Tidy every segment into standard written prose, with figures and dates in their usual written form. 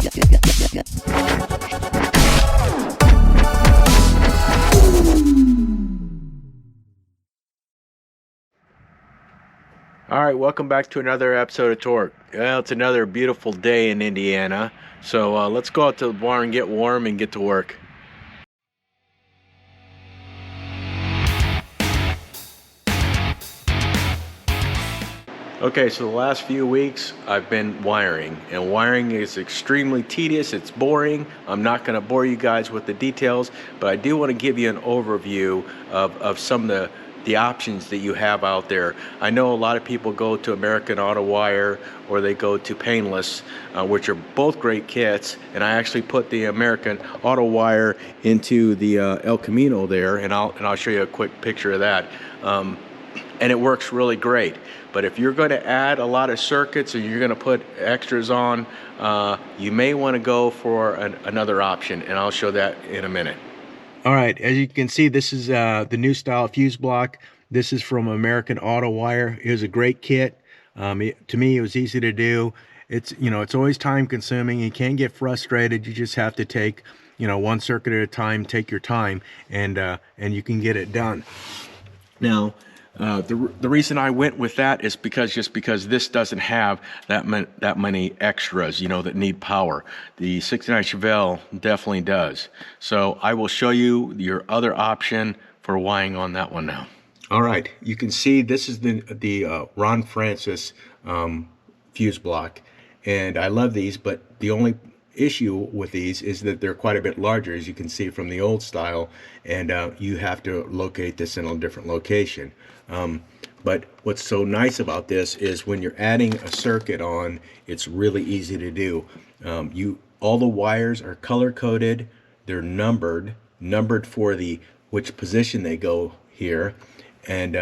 Alright, welcome back to another episode of Torque. Well, it's another beautiful day in Indiana, so let's go out to the barn, get warm, and get to work. Okay, so the last few weeks I've been wiring, and wiring is extremely tedious, it's boring. I'm not going to bore you guys with the details, but I do want to give you an overview of some of the options that you have out there. I know a lot of people go to American Auto Wire or they go to Painless, which are both great kits, and I actually put the American Auto Wire into the El Camino there, and I'll show you a quick picture of that. And it works really great. But if you're going to add a lot of circuits and you're going to put extras on, you may want to go for another option, and I'll show that in a minute. All right, as you can see, this is the new style fuse block. This is from American Auto Wire. It was a great kit. To me, it was easy to do. It's always time consuming. You can't get frustrated. You just have to take one circuit at a time. Take your time, and you can get it done. Now, the reason I went with that is because this doesn't have that many extras, that need power. The 69 Chevelle definitely does. So I will show you your other option for wiring on that one now. All right, you can see this is the Ron Francis fuse block, and I love these, but the only issue with these is that they're quite a bit larger, as you can see from the old style, and you have to locate this in a different location. But what's so nice about this is when you're adding a circuit on, it's really easy to do. All the wires are color coded, they're numbered for which position they go here, and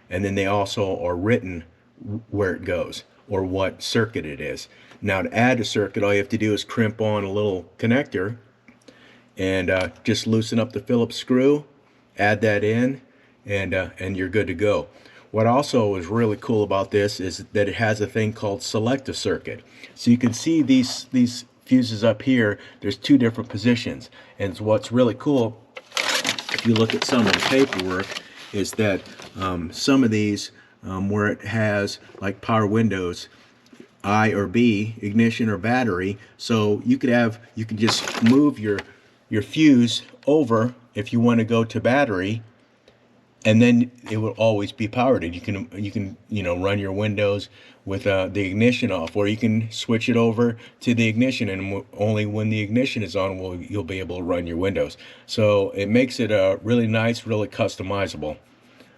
then they also are written where it goes or what circuit it is. Now, to add a circuit, all you have to do is crimp on a little connector and just loosen up the Phillips screw, add that in, and you're good to go. What also is really cool about this is that it has a thing called select a circuit. So you can see these fuses up here, there's two different positions. And what's really cool, if you look at some of the paperwork, is that some of these, where it has like power windows, I or B, ignition or battery, so you could just move your fuse over if you want to go to battery, and then it will always be powered. You can run your windows with the ignition off, or you can switch it over to the ignition, and only when the ignition is on you'll be able to run your windows. So it makes it really nice, really customizable.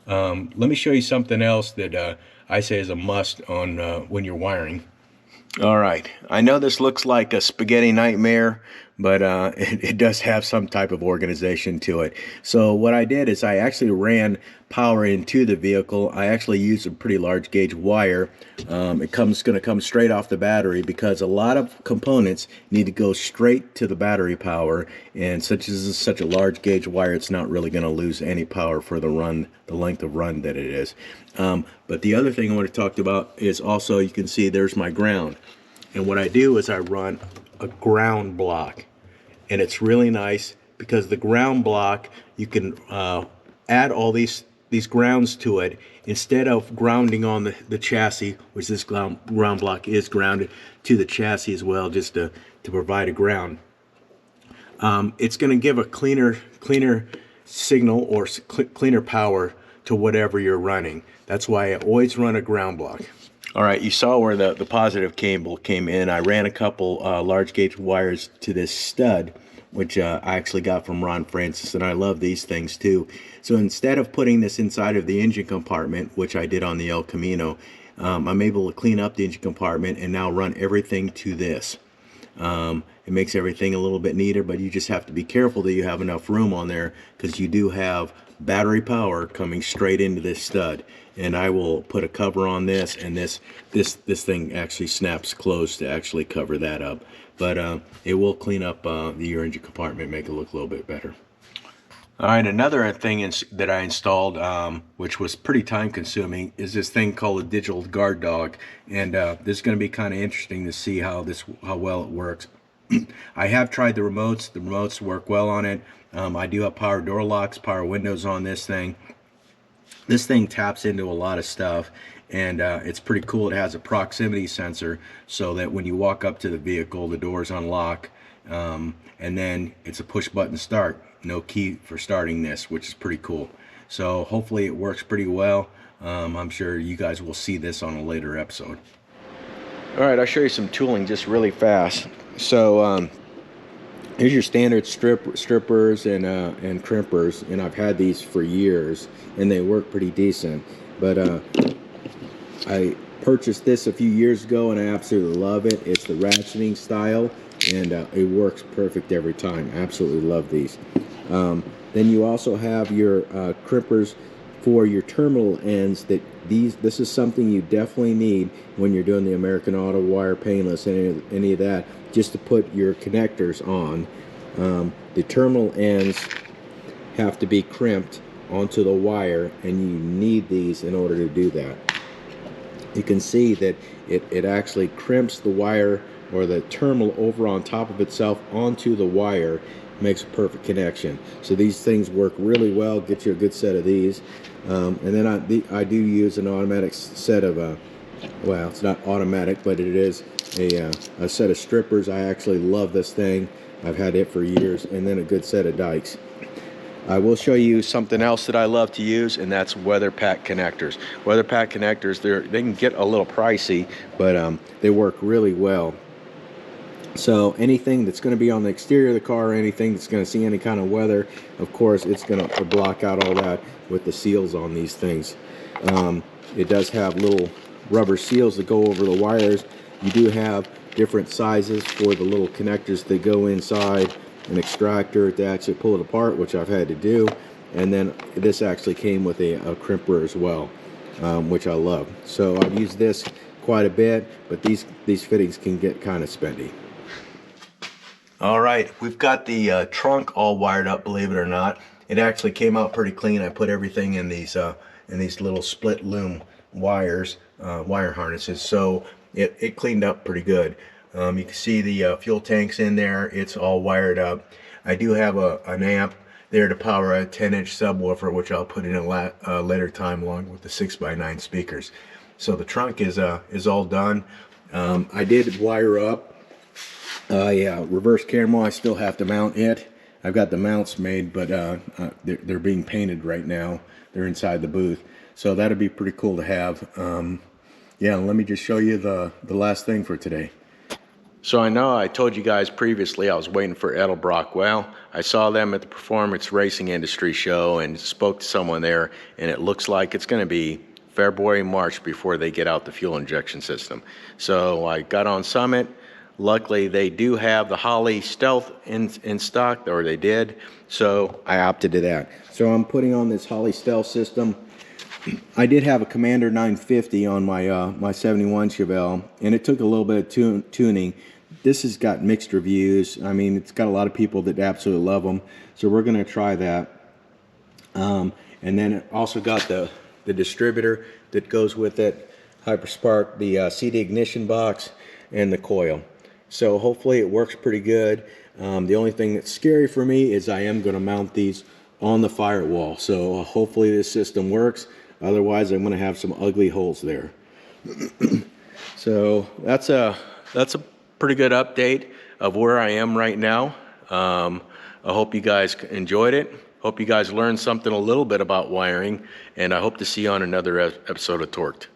Let me show you something else that I say is a must on when you're wiring. All right, I know this looks like a spaghetti nightmare, but it does have some type of organization to it. So what I did is I actually ran power into the vehicle. I actually used a pretty large gauge wire. It's going to come straight off the battery, because a lot of components need to go straight to the battery power, and such as such a large gauge wire, it's not really going to lose any power for the length of run that it is. But the other thing I want to talk about is also, you can see there's my ground, and what I do is I run a ground block, and it's really nice because the ground block, you can add all these grounds to it instead of grounding on the chassis, which this ground block is grounded to the chassis as well, just to provide a ground. It's going to give a cleaner signal or cleaner power to whatever you're running. That's why I always run a ground block. All right, you saw where the positive cable came in. I ran a couple large gauge wires to this stud, which I actually got from Ron Francis, and I love these things too. So instead of putting this inside of the engine compartment, which I did on the El Camino, I'm able to clean up the engine compartment and now run everything to this. It makes everything a little bit neater, but you just have to be careful that you have enough room on there, because you do have battery power coming straight into this stud. And I will put a cover on this, and this thing actually snaps closed to actually cover that up. But it will clean up your engine compartment, make it look a little bit better. All right, another thing that I installed, which was pretty time consuming, is this thing called a digital guard dog. And this is going to be kind of interesting to see how well it works. I have tried the remotes. The remotes work well on it. I do have power door locks, power windows on this thing. This thing taps into a lot of stuff, and it's pretty cool. It has a proximity sensor so that when you walk up to the vehicle, the doors unlock, and then it's a push button start. No key for starting this, which is pretty cool. So hopefully it works pretty well. I'm sure you guys will see this on a later episode. All right, I'll show you some tooling just really fast. So here's your standard strippers and crimpers, and I've had these for years, and they work pretty decent. But I purchased this a few years ago, and I absolutely love it. It's the ratcheting style, and it works perfect every time. Absolutely love these. Then you also have your crimpers for your terminal ends. This is something you definitely need when you're doing the American Auto Wire Painless, any of that, just to put your connectors on. The terminal ends have to be crimped onto the wire, and you need these in order to do that. You can see that it actually crimps the wire or the terminal over on top of itself onto the wire, makes a perfect connection. So these things work really well. Get you a good set of these. And then I do use an automatic set of well, it's not automatic, but it is a set of strippers. I actually love this thing. I've had it for years. And then a good set of dikes. I will show you something else that I love to use, and that's weather pack connectors. Weather pack connectors, they can get a little pricey, but they work really well. So anything that's going to be on the exterior of the car, anything that's going to see any kind of weather, of course it's going to block out all that with the seals on these things. It does have little rubber seals that go over the wires. You do have different sizes for the little connectors that go inside an extractor to actually pull it apart, which I've had to do. And then this actually came with a crimper as well, which I love. So I've used this quite a bit, but these fittings can get kind of spendy. All right, we've got the trunk all wired up, believe it or not. It actually came out pretty clean. I put everything in these little split loom wires, wire harnesses, so it cleaned up pretty good. You can see the fuel tanks in there. It's all wired up. I do have an amp there to power a 10-inch subwoofer, which I'll put in a later time along with the 6x9 speakers. So the trunk is all done. I did wire up. Yeah, reverse camera, I still have to mount it. I've got the mounts made, but they're being painted right now. They're inside the booth. So that'd be pretty cool to have. Yeah, let me just show you the last thing for today. So I know I told you guys previously I was waiting for Edelbrock. Well, I saw them at the Performance Racing Industry Show and spoke to someone there, and it looks like it's going to be February, March before they get out the fuel injection system. So I got on Summit. Luckily, they do have the Holley Stealth in stock, or they did, so I opted to that. So I'm putting on this Holley Stealth system. I did have a Commander 950 on my my 71 Chevelle, and it took a little bit of tuning. This has got mixed reviews. I mean, it's got a lot of people that absolutely love them, so we're going to try that. And then it also got the distributor that goes with it, Hyperspark, the CD ignition box, and the coil. So hopefully it works pretty good. The only thing that's scary for me is I am going to mount these on the firewall. So hopefully this system works. Otherwise, I'm going to have some ugly holes there. So that's a pretty good update of where I am right now. I hope you guys enjoyed it. Hope you guys learned something a little bit about wiring, and I hope to see you on another episode of Torqued.